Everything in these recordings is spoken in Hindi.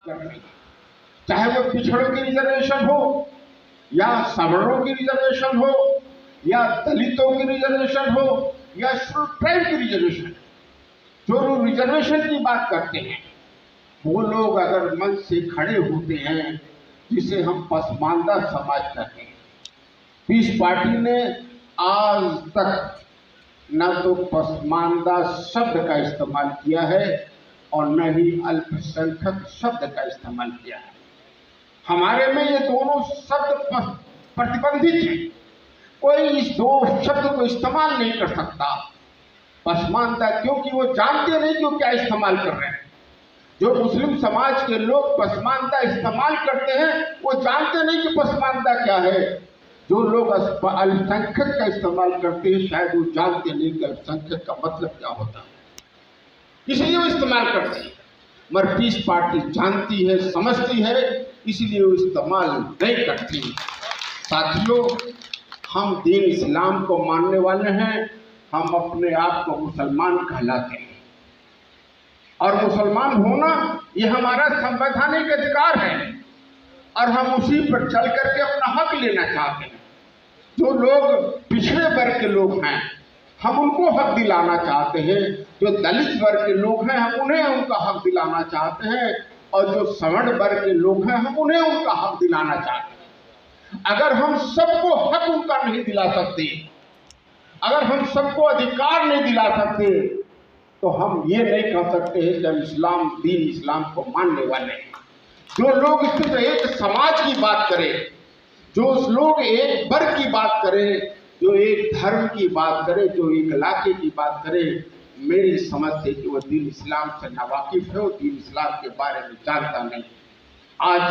करते हैं, चाहे वो पिछड़ों की रिजर्वेशन हो या सवर्णों की रिजर्वेशन हो या दलितों की रिजर्वेशन हो या ट्राइब की रिजर्वेशन। जो लोग रिजर्वेशन की बात करते हैं वो लोग अगर मन से खड़े होते हैं, जिसे हम पसमानदा समाज कहते हैं। पीस पार्टी ने आज तक न तो पसमानदा शब्द का इस्तेमाल किया है और न ही अल्पसंख्यक शब्द का इस्तेमाल किया है। हमारे में ये दोनों शब्द प्रतिबंधित हैं, कोई इस दो शब्द को इस्तेमाल नहीं कर सकता। पसमानदा क्योंकि वो जानते नहीं कि क्या इस्तेमाल कर रहे हैं। जो मुस्लिम समाज के लोग पसमानदा इस्तेमाल करते हैं वो जानते नहीं कि पसमानदा क्या है। जो लोग अल्पसंख्यक का इस्तेमाल करते हैं शायद वो जानते नहीं कि अल्पसंख्यक का मतलब क्या होता है, इसलिए वो इस्तेमाल करते हैं। मगर पीस पार्टी जानती है, समझती है, इसलिए वो इस्तेमाल नहीं करती। साथियों, हम दीन इस्लाम को मानने वाले हैं, हम अपने आप को मुसलमान कहलाते हैं और मुसलमान होना ये हमारा संवैधानिक अधिकार है और हम उसी पर चल करके अपना हक लेना चाहते हैं। जो लोग पिछड़े वर्ग के लोग हैं हम उनको हक दिलाना चाहते हैं, जो दलित वर्ग के लोग हैं हम उन्हें उनका हक दिलाना चाहते हैं और जो सवर्ण वर्ग के लोग हैं हम उन्हें उनका हक दिलाना चाहते हैं। अगर हम सबको हक उनका नहीं दिला सकते, अगर हम सबको अधिकार नहीं दिला सकते, तो हम ये नहीं कह सकते हैं कि हम इस्लाम, दीन इस्लाम को मानने वाले हैं। जो लोग सिर्फ एक समाज की बात करें, जो लोग एक वर्ग की बात करें, जो एक धर्म की बात करें, जो एक इलाके की बात करें, मेरी समझ से कि वो दीन इस्लाम से नावाकिफ है, वो दीन इस्लाम के बारे में जानता नहीं। आज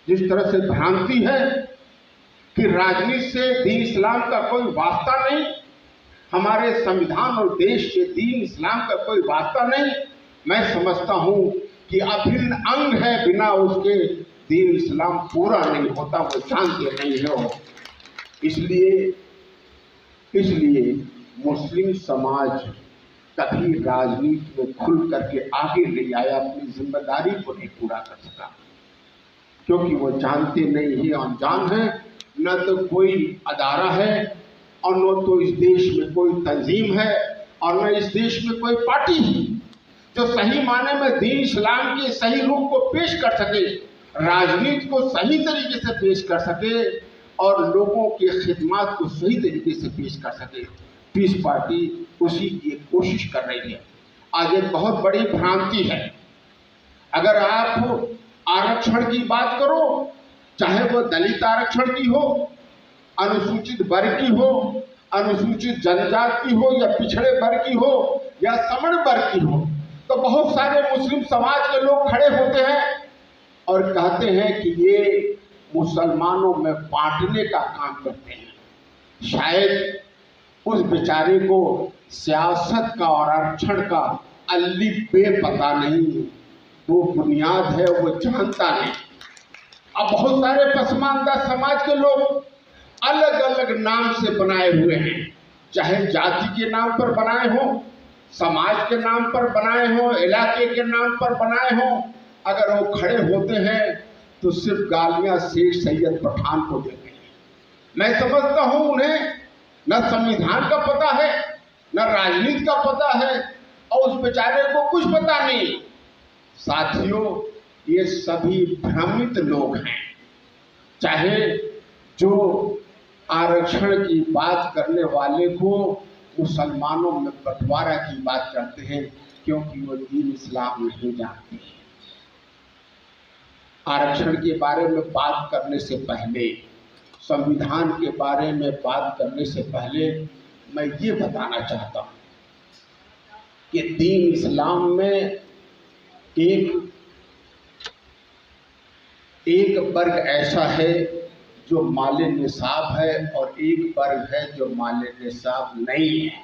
जिस तरह से भ्रांति है कि राजनीति से दीन इस्लाम का कोई वास्ता नहीं, हमारे संविधान और देश के दीन इस्लाम का कोई वास्ता नहीं, मैं समझता हूँ कि अभिन्न अंग है, बिना उसके दीन इस्लाम पूरा नहीं होता, वो जानते नहीं हो। इसलिए मुस्लिम समाज कभी राजनीति में खुल करके आगे नहीं आया, अपनी जिम्मेदारी को नहीं पूरा कर सका, क्योंकि वो जानते नहीं है, अनजान है। न तो कोई अदारा है और न तो इस देश में कोई तंजीम है और न इस देश में कोई पार्टी है जो सही माने में दीन इस्लाम के सही रूप को पेश कर सके, राजनीति को सही तरीके से पेश कर सके और लोगों की खिदमत को सही तरीके से पेश कर सके। पीस पार्टी उसी की कोशिश कर रही है। आज एक बहुत बड़ी भ्रांति है, अगर आप आरक्षण की बात करो, चाहे वो दलित आरक्षण की हो, अनुसूचित वर्ग की हो, अनुसूचित जनजाति की हो या पिछड़े वर्ग की हो या सवर्ण वर्ग की हो, तो बहुत सारे मुस्लिम समाज के लोग खड़े होते हैं और कहते हैं कि ये मुसलमानों में बांटने का काम करते हैं। शायद उस बेचारे को सियासत का और आरक्षण का अल्ली बे पता नहीं, वो बुनियाद है वो जानता नहीं। अब बहुत सारे पसमानदा समाज के लोग अलग अलग नाम से बनाए हुए हैं, चाहे जाति के नाम पर बनाए हो, समाज के नाम पर बनाए हो, इलाके के नाम पर बनाए हो। अगर वो खड़े होते हैं तो सिर्फ गालियां शेख सैयद पठान को देते हैं। मैं समझता हूं उन्हें न संविधान का पता है, न राजनीति का पता है और उस बेचारे को कुछ पता नहीं। साथियों, ये सभी भ्रमित लोग हैं। चाहे जो आरक्षण की बात करने वाले को मुसलमानों में बंटवारा की बात करते हैं, क्योंकि वो दीन इस्लाम नहीं जानते हैं। आरक्षण के बारे में बात करने से पहले, संविधान के बारे में बात करने से पहले मैं ये बताना चाहता हूँ कि दीन इस्लाम में एक वर्ग ऐसा है जो माले निसाब है और एक वर्ग है जो माले निसाब नहीं है।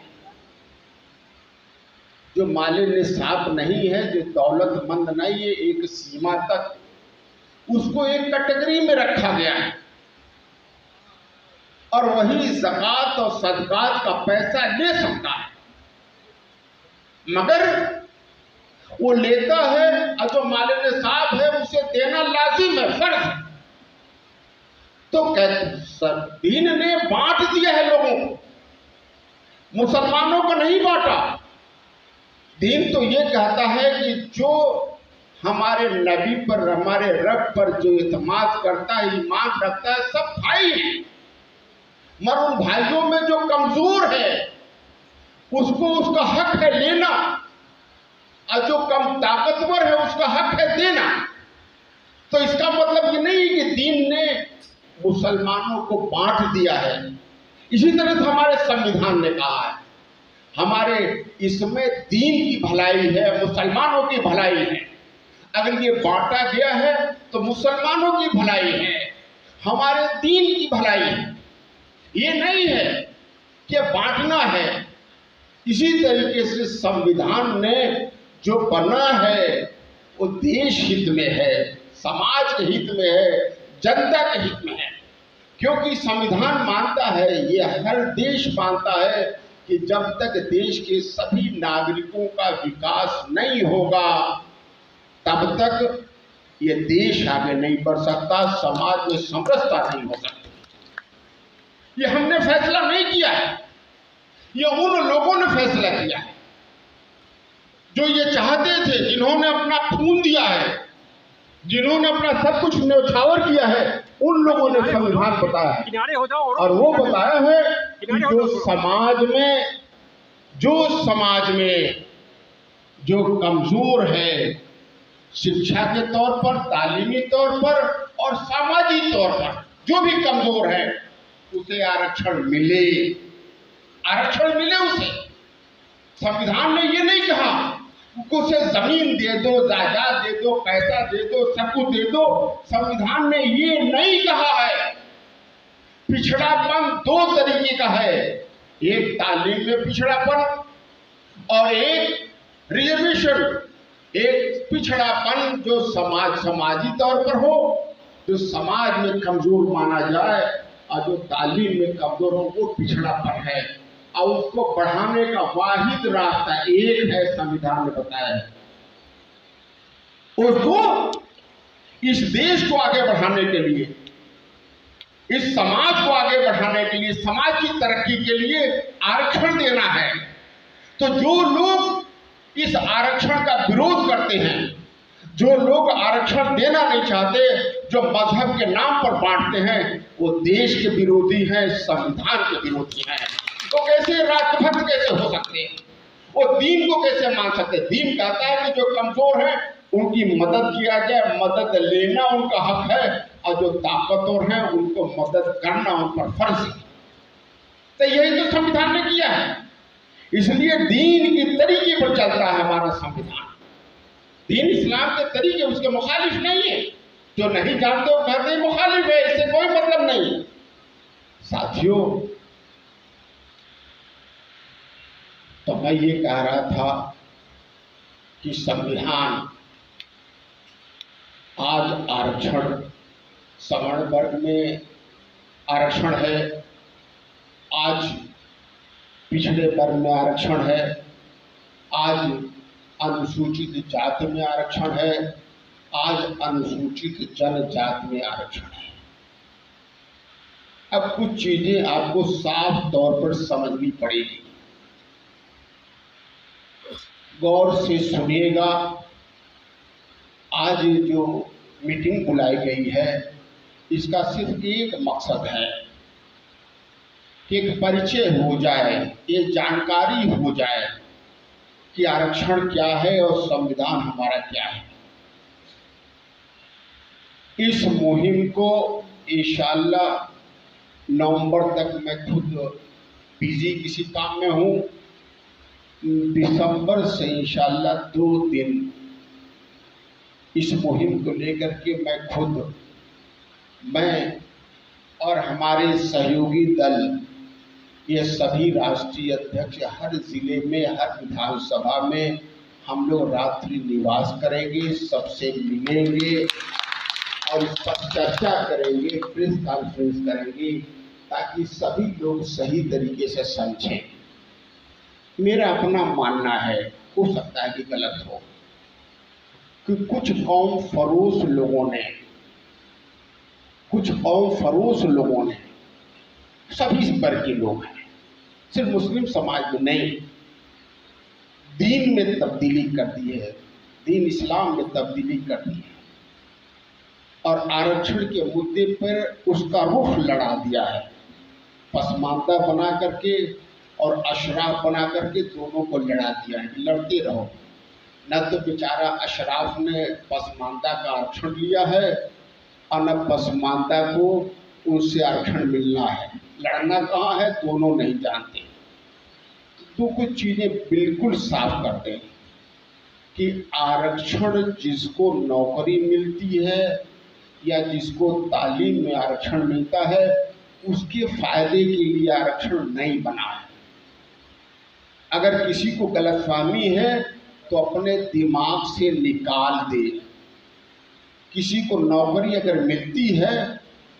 जो माले निसाब नहीं है, जो दौलतमंद नहीं है, एक सीमा तक उसको एक कैटेगरी में रखा गया है और वही ज़कात और सदकात का पैसा ले सकता है, मगर वो लेता है और जो माले निसाब है उसे दीन ने बांट दिया है लोगों को, मुसलमानों को नहीं बांटा। दीन तो ये कहता है कि जो हमारे नबी पर, हमारे रब पर जो इत्मीनान करता है, ईमान रखता है, सब भाई हैं। मगर उन भाइयों में जो कमजोर है उसको उसका हक है लेना, और जो कम ताकतवर है उसका हक है देना। तो इसका मतलब ये नहीं कि दीन ने मुसलमानों को बांट दिया है। इसी तरह से हमारे संविधान ने कहा है, हमारे इसमें दीन की भलाई है, मुसलमानों की भलाई है। अगर ये बांटा गया है तो मुसलमानों की भलाई है, हमारे दीन की भलाई है। ये नहीं है कि बांटना है। इसी तरीके से संविधान ने जो बना है वो देश हित में है, समाज के हित में है, जनता के हित में है। क्योंकि संविधान मानता है, ये हर देश मानता है कि जब तक देश के सभी नागरिकों का विकास नहीं होगा तब तक ये देश आगे नहीं बढ़ सकता, समाज में समरसता नहीं हो सकती। ये हमने फैसला नहीं किया है, ये उन लोगों ने फैसला किया है जो ये चाहते थे, जिन्होंने अपना खून दिया है, जिन्होंने अपना सब कुछ न्यौछावर किया है। उन लोगों ने संविधान बताया है, और वो बताया है कि जो समाज में जो कमजोर है, शिक्षा के तौर पर, तालीमी तौर पर और सामाजिक तौर पर जो भी कमजोर है उसे आरक्षण मिले, आरक्षण मिले उसे। संविधान ने ये नहीं कहा उसे जमीन दे दो, जायदाद दे दो, पैसा दे दो, सब कुछ दे दो। संविधान ने ये नहीं कहा है। पिछड़ापन दो तरीके का है, एक तालीम में पिछड़ापन और एक रिजर्वेशन। एक पिछड़ापन जो समाजी तौर पर हो, जो समाज में कमजोर माना जाए, और जो तालीम में कमजोर हो वो पिछड़ापन है। और उसको बढ़ाने का वाहिद रास्ता एक है, संविधान ने बताया है। उसको इस देश को आगे बढ़ाने के लिए, इस समाज को आगे बढ़ाने के लिए, समाज की तरक्की के लिए आरक्षण देना है। तो जो लोग इस आरक्षण का विरोध करते हैं, जो लोग आरक्षण देना नहीं चाहते, जो मजहब के नाम पर बांटते हैं, वो देश के विरोधी हैं, संविधान के विरोधी हैं। तो कैसे राष्ट्रभक्त कैसे हो सकते हैं? वो दीन को कैसे मान सकते? दीन कहता है कि जो कमजोर है उनकी मदद किया जाए, मदद लेना उनका हक है, और जो ताकतवर हैं उनको मदद करना उन पर फर्ज है। तो यही तो संविधान ने किया है। इसलिए दीन के तरीके पर चलता है हमारा संविधान। दीन इस्लाम के तरीके उसके मुखालिफ नहीं है। जो नहीं जानते वो कहते हैं मुखालिफ है, इससे कोई मतलब नहीं। साथियों, तो मैं ये कह रहा था कि संविधान आज आरक्षण, सवर्ण वर्ग में आरक्षण है, आज पिछड़े वर्ग में आरक्षण है, आज अनुसूचित जाति में आरक्षण है, आज अनुसूचित जनजाति में आरक्षण है। अब कुछ चीजें आपको साफ तौर पर समझनी पड़ेगी, गौर से सुनिएगा। आज जो मीटिंग बुलाई गई है इसका सिर्फ एक मकसद है कि एक परिचय हो जाए, एक जानकारी हो जाए कि आरक्षण क्या है और संविधान हमारा क्या है। इस मुहिम को इंशाअल्लाह नवंबर तक मैं खुद बिजी किसी काम में हूँ। दिसंबर से इंशाअल्लाह 2 दिन इस मुहिम को लेकर के मैं और हमारे सहयोगी दल, ये सभी राष्ट्रीय अध्यक्ष हर जिले में, हर विधानसभा में हम लोग रात्रि निवास करेंगे, सबसे मिलेंगे और इस पर चर्चा करेंगे, प्रेस कॉन्फ्रेंस करेंगे, ताकि सभी लोग सही तरीके से समझें। मेरा अपना मानना है, हो सकता है कि गलत हो, कि कुछ कौम फरोश लोगों ने कुछ कौम फरोश लोगों ने, सभी वर्ग के लोग हैं, सिर्फ मुस्लिम समाज में नहीं, दीन में तब्दीली कर दी है, दीन इस्लाम में तब्दीली कर दी है और आरक्षण के मुद्दे पर उसका रुख लड़ा दिया है। पसमानदा बना करके और अशराफ बना करके दोनों को लड़ा दिया है कि लड़ते रहो। न तो बेचारा अशराफ ने पसमानदा का आरक्षण लिया है और न पसमानदा को उनसे आरक्षण मिलना है। लड़ना कहाँ है दोनों नहीं जानते। तो कुछ चीज़ें बिल्कुल साफ करते हैं कि आरक्षण जिसको नौकरी मिलती है या जिसको तालीम में आरक्षण मिलता है उसके फायदे के लिए आरक्षण नहीं बना है। अगर किसी को गलतफहमी है तो अपने दिमाग से निकाल दे। किसी को नौकरी अगर मिलती है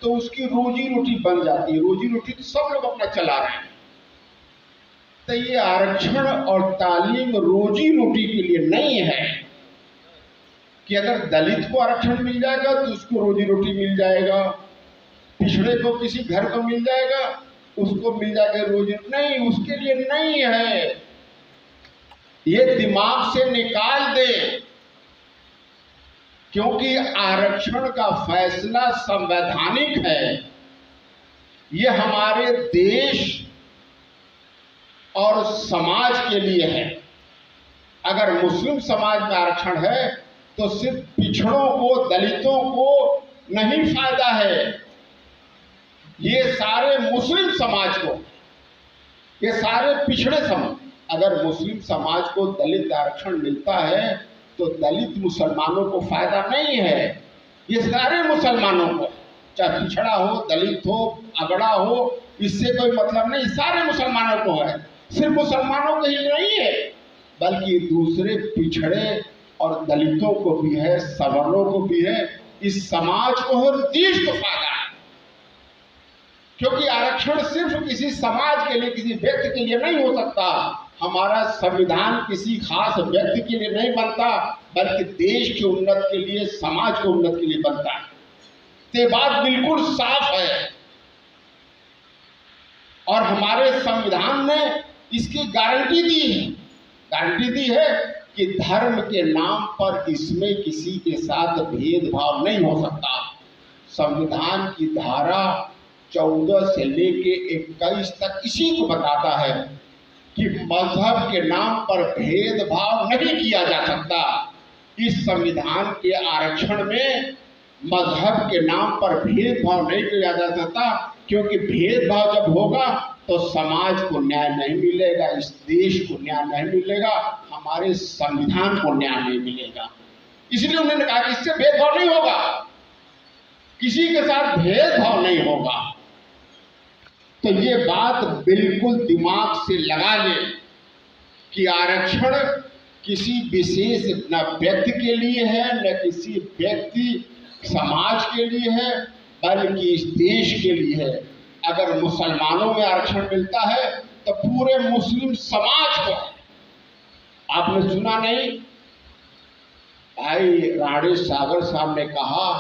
तो उसकी रोजी रोटी बन जाती है, रोजी रोटी तो सब लोग अपना चला रहे हैं। तो ये आरक्षण और तालीम रोजी रोटी के लिए नहीं है कि अगर दलित को आरक्षण मिल जाएगा तो उसको रोजी रोटी मिल जाएगा, पिछड़े को किसी घर को मिल जाएगा उसको मिल जाएगा रोजी, नहीं, उसके लिए नहीं है। ये दिमाग से निकाल दे, क्योंकि आरक्षण का फैसला संवैधानिक है। ये हमारे देश और समाज के लिए है। अगर मुस्लिम समाज में आरक्षण है तो सिर्फ पिछड़ों को, दलितों को नहीं फायदा है, ये सारे मुस्लिम समाज को, ये सारे पिछड़े समाज। अगर मुस्लिम समाज को दलित आरक्षण मिलता है तो दलित मुसलमानों को फायदा नहीं है, ये सारे मुसलमानों को, चाहे पिछड़ा हो, दलित हो, अगड़ा हो, इससे कोई मतलब नहीं, सारे मुसलमानों को है। सिर्फ मुसलमानों को ही नहीं है बल्कि दूसरे पिछड़े और दलितों को भी है, सवर्णों को भी है, इस समाज को और देश को फायदा है। क्योंकि आरक्षण सिर्फ किसी समाज के लिए, किसी व्यक्ति के लिए नहीं हो सकता। हमारा संविधान किसी खास व्यक्ति के लिए नहीं बनता बल्कि देश की उन्नति के लिए, समाज के उन्नति के लिए बनता है। ये बात बिल्कुल साफ है और हमारे संविधान ने इसकी गारंटी दी है। गारंटी दी है कि धर्म के नाम पर इसमें किसी के साथ भेदभाव नहीं हो सकता। संविधान की धारा 14 से लेके 21 तक इसी को बताता है कि मजहब के नाम पर भेदभाव नहीं किया जा सकता। इस संविधान के आरक्षण में मजहब के नाम पर भेदभाव नहीं किया जा सकता, क्योंकि भेदभाव जब होगा तो समाज को न्याय नहीं मिलेगा, इस देश को न्याय नहीं मिलेगा, हमारे संविधान को न्याय नहीं मिलेगा। इसलिए उन्होंने कहा कि इससे भेदभाव नहीं होगा, किसी के साथ भेदभाव नहीं होगा। तो ये बात बिल्कुल दिमाग से लगा ले कि आरक्षण किसी विशेष न व्यक्ति के लिए है, न किसी व्यक्ति समाज के लिए है, बल्कि इस देश के लिए है। अगर मुसलमानों में आरक्षण मिलता है तो पूरे मुस्लिम समाज को है। आपने सुना नहीं, भाई राणे सागर साहब ने कहा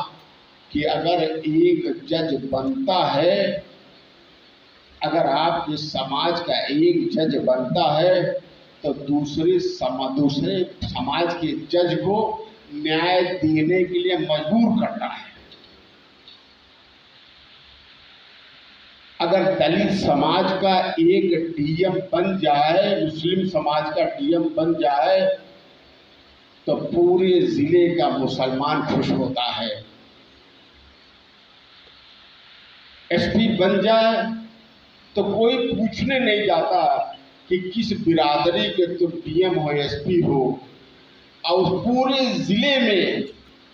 कि अगर एक जज बनता है, अगर आपके समाज का एक जज बनता है तो दूसरे समाज के जज को न्याय देने के लिए मजबूर करना है। अगर दलित समाज का एक डीएम बन जाए, मुस्लिम समाज का डीएम बन जाए तो पूरे जिले का मुसलमान खुश होता है। एसपी बन जाए तो कोई पूछने नहीं जाता कि किस बिरादरी के तुम डीएम हो, एसपी हो, और उस पूरे जिले में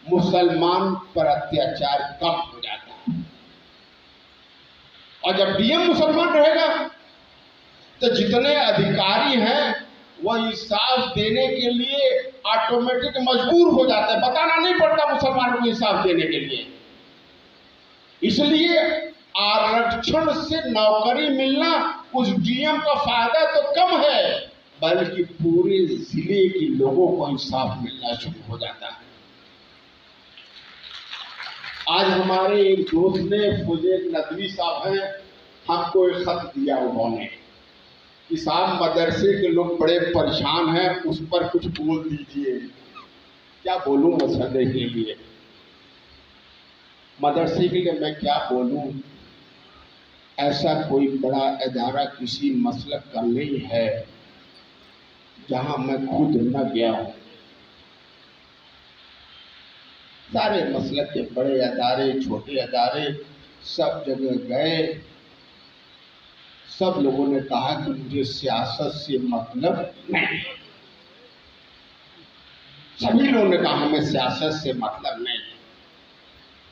मुसलमान पर अत्याचार कम हो जाता है। और जब डीएम मुसलमान रहेगा तो जितने अधिकारी हैं वह इंसाफ देने के लिए ऑटोमेटिक मजबूर हो जाते हैं, बताना नहीं पड़ता मुसलमानों को इंसाफ देने के लिए। इसलिए आरक्षण से नौकरी मिलना उस डीएम का फायदा तो कम है, बल्कि पूरे जिले के लोगों को इंसाफ मिलना शुरू हो जाता है। आज हमारे एक दोस्त ने, फुजैल नदवी साहब हैं, हमको एक खत दिया उन्होंने कि साहब मदरसे के लोग बड़े परेशान हैं, उस पर कुछ बोल दीजिए। क्या बोलूं मसले के लिए, मदरसे के लिए मैं क्या बोलूं। ऐसा कोई बड़ा इदारा किसी मसलक का नहीं है जहां मैं खुद न गया हूं। सारे मसलक के बड़े अदारे, छोटे अदारे, सब जगह गए। सब लोगों ने कहा कि मुझे सियासत से मतलब नहीं। सभी लोगों ने कहा हमें सियासत से मतलब नहीं।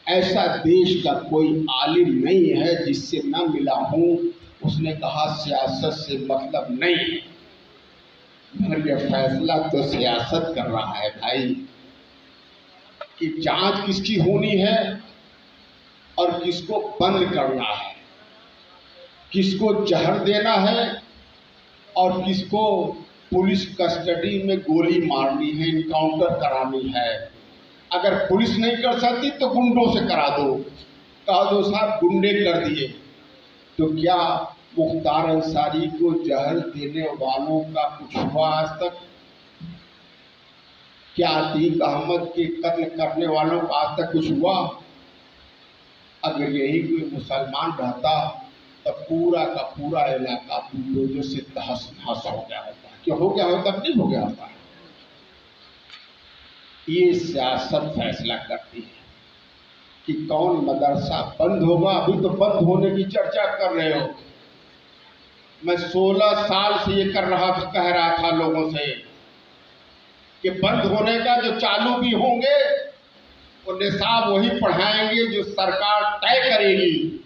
ऐसा देश का कोई आलिम नहीं है जिससे न मिला हूं, उसने कहा सियासत से मतलब नहीं। मगर यह फैसला तो सियासत कर रहा है भाई कि जांच किसकी होनी है और किसको बंद करना है, किसको जहर देना है और किसको पुलिस कस्टडी में गोली मारनी है, इनकाउंटर करानी है। अगर पुलिस नहीं कर सकती तो गुंडों से करा दो, कहा दो साहब गुंडे कर दिए। तो क्या मुख्तार अंसारी को जहर देने वालों का कुछ हुआ आज तक? क्या अतीक अहमद के कत्ल करने वालों का आज तक कुछ हुआ? अगर यही कोई मुसलमान रहता तो पूरा का पूरा इलाका बुलडोजर से तहस नहस हो गया होता। क्यों हो गया होता? नहीं हो गया होता। ये सियासत फैसला करती है कि कौन मदरसा बंद होगा। अभी तो बंद होने की चर्चा कर रहे हो। मैं 16 साल से ये कह रहा था लोगों से कि बंद होने का, जो चालू भी होंगे वो निसाब वही पढ़ाएंगे जो सरकार तय करेगी।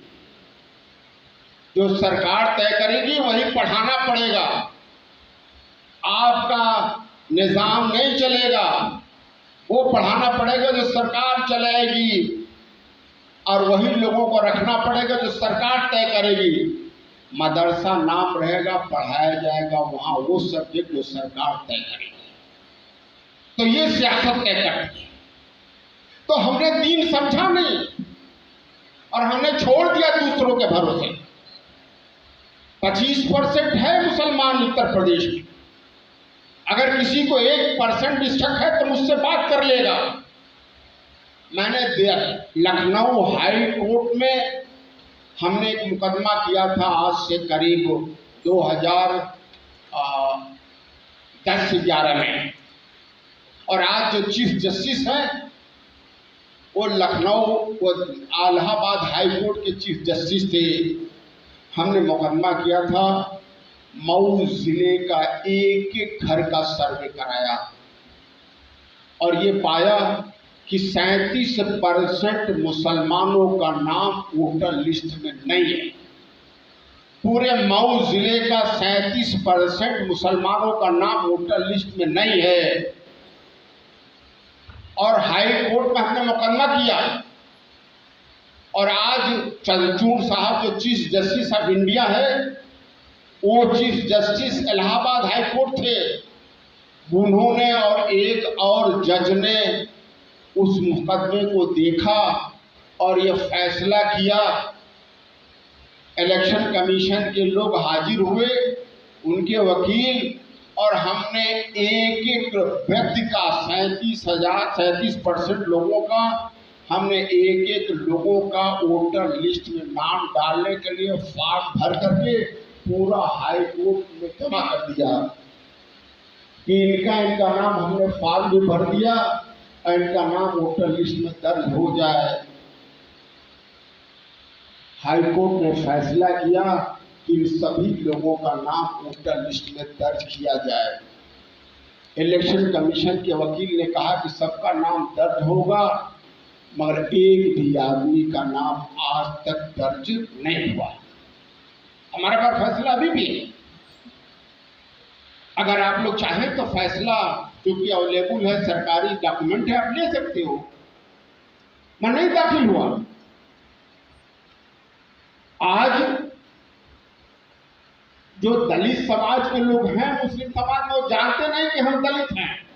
जो सरकार तय करेगी वही पढ़ाना पड़ेगा। आपका निजाम नहीं चलेगा, वो पढ़ाना पड़ेगा जो सरकार चलाएगी, और वही लोगों को रखना पड़ेगा जो सरकार तय करेगी। मदरसा नाम रहेगा, पढ़ाया जाएगा वहां वो सब्जेक्ट जो सरकार तय करेगी। तो ये सियासत तय करती है। तो हमने दीन समझा नहीं और हमने छोड़ दिया दूसरों के भरोसे। 25% है मुसलमान उत्तर प्रदेश में। अगर किसी को 1% भी शक है तो मुझसे बात कर लेगा। मैंने लखनऊ हाई कोर्ट में हमने एक मुकदमा किया था आज से करीब 2010-11 में, और आज जो चीफ जस्टिस हैं वो लखनऊ, वो इलाहाबाद हाई कोर्ट के चीफ जस्टिस थे। हमने मुकदमा किया था, मऊ जिले का एक एक घर का सर्वे कराया और ये पाया कि 37% मुसलमानों का नाम वोटर लिस्ट में नहीं है। पूरे मऊ जिले का 37% मुसलमानों का नाम वोटर लिस्ट में नहीं है। और हाई कोर्ट में हमने मुकदमा किया और आज चंद्रचूड़ साहब जो चीफ जस्टिस ऑफ इंडिया है, वो chief justice Allahabad high court थे। उन्होंने और एक और जज ने उस मुकदमे को देखा और ये फैसला किया। इलेक्शन कमीशन के लोग हाजिर हुए, उनके वकील, और हमने एक एक व्यक्ति का 37% लोगों का, हमने एक एक लोगों का वोटर लिस्ट में नाम डालने के लिए फॉर्म भर करके पूरा हाई कोर्ट में जमा कर दिया कि इनका नाम हमने फॉर्म भी भर दिया और इनका नाम वोटर लिस्ट में दर्ज हो जाए। हाई कोर्ट ने फैसला किया कि इन सभी लोगों का नाम वोटर लिस्ट में दर्ज किया जाए। इलेक्शन कमीशन के वकील ने कहा कि सबका नाम दर्ज होगा, मगर एक भी आदमी का नाम आज तक दर्ज नहीं हुआ। हमारे पास फैसला अभी भी है। अगर आप लोग चाहें तो फैसला क्योंकि अवेलेबल है, सरकारी डॉक्यूमेंट है, आप ले सकते हो। मैं नहीं दाखिल हुआ। आज जो दलित समाज के लोग हैं, मुस्लिम समाज में, वो जानते नहीं कि हम दलित हैं।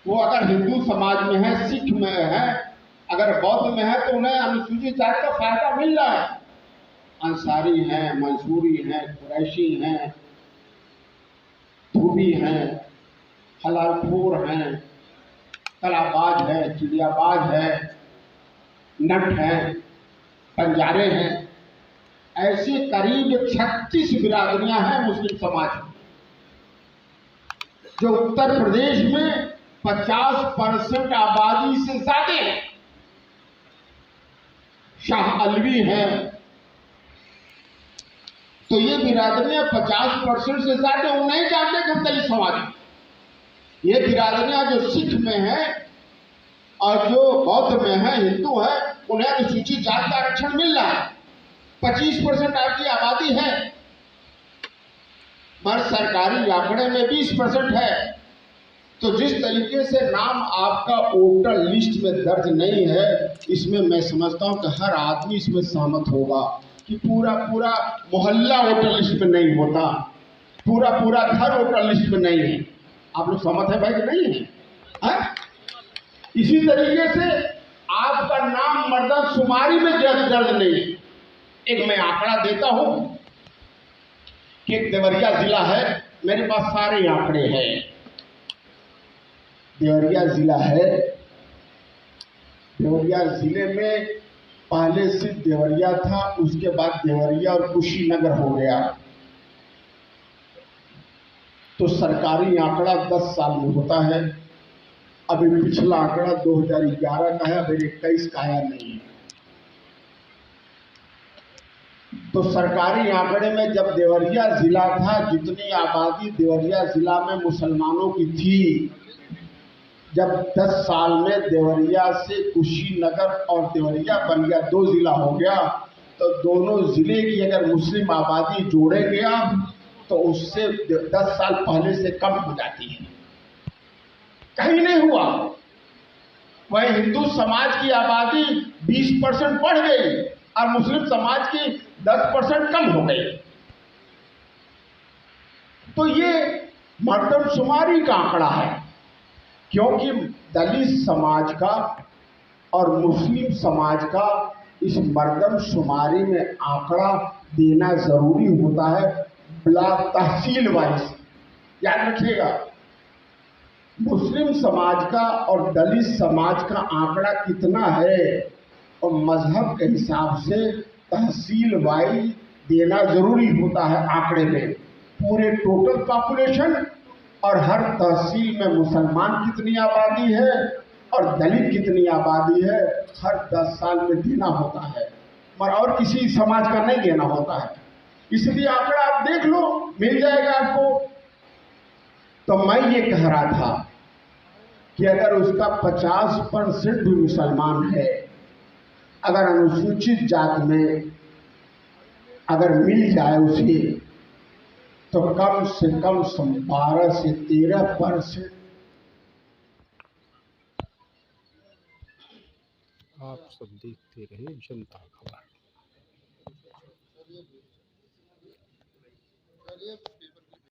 वो अगर हिंदू समाज में है, सिख में है, अगर बौद्ध में है, तो उन्हें अनुसूचित जाति का फायदा मिल रहा है। अंसारी हैं, मंसूरी हैं, कुरैशी हैं, धोबी हैं, हलालपुर हैं, कलाबाज है, चिड़ियाबाज है, नट है, बंजारे हैं। ऐसी करीब 36 बिरादरियां हैं मुस्लिम समाज में, जो उत्तर प्रदेश में 50% आबादी से ज्यादा है। शाह अलवी हैं, तो ये बिरादरियां 50% से ज्यादा उन्हें जानते हैं दलित समाज। ये बिरादरियां जो सिख में है और जो बौद्ध में है, हिंदू है, उन्हें अनुसूचित जाति का आरक्षण मिल रहा है। 25% आपकी आबादी है, पर सरकारी आंकड़े में 20% है। तो जिस तरीके से नाम आपका वोटर लिस्ट में दर्ज नहीं है, इसमें मैं समझता हूं कि हर आदमी इसमें सहमत होगा कि पूरा पूरा मोहल्ला वोटर लिस्ट में नहीं होता, पूरा पूरा घर वोटर लिस्ट में नहीं है। आप लोग सहमत है भाई कि नहीं है, है? इसी तरीके से आपका नाम मर्दमशुमारी में दर्ज नहीं है। एक मैं आंकड़ा देता हूं कि एक देवरिया जिला है, मेरे पास सारे आंकड़े हैं। देवरिया जिला है, देवरिया जिले में पहले से देवरिया था, उसके बाद देवरिया और कुशीनगर हो गया। तो सरकारी आंकड़ा 10 साल में होता है। अभी पिछला आंकड़ा 2011 का है, अभी 21 का आया नहीं है। तो सरकारी आंकड़े में जब देवरिया जिला था, जितनी आबादी देवरिया जिला में मुसलमानों की थी, जब 10 साल में देवरिया से कुशीनगर और देवरिया बन गया, 2 जिला हो गया, तो दोनों जिले की अगर मुस्लिम आबादी जोड़े गया तो उससे 10 साल पहले से कम हो जाती है। कहीं नहीं हुआ। वह हिंदू समाज की आबादी 20% बढ़ गई और मुस्लिम समाज की 10% कम हो गई। तो ये मर्दमशुमारी का आंकड़ा है, क्योंकि दलित समाज का और मुस्लिम समाज का इस मर्दमशुमारी में आंकड़ा देना जरूरी होता है, ब्लॉक तहसील वाइज। याद रखिएगा, मुस्लिम समाज का और दलित समाज का आंकड़ा कितना है और मजहब के हिसाब से तहसील वाइज देना जरूरी होता है आंकड़े में। पूरे टोटल पॉपुलेशन और हर तहसील में मुसलमान कितनी आबादी है और दलित कितनी आबादी है, हर 10 साल में देना होता है, मगर और किसी समाज का नहीं देना होता है। इसलिए आंकड़ा आप देख लो, मिल जाएगा आपको। तो मैं ये कह रहा था कि अगर उसका 50% भी मुसलमान है, अगर अनुसूचित जाति में अगर मिल जाए उसे, तो कम से कम 12 से 13%। आप सब देखते रहे जनता खबर।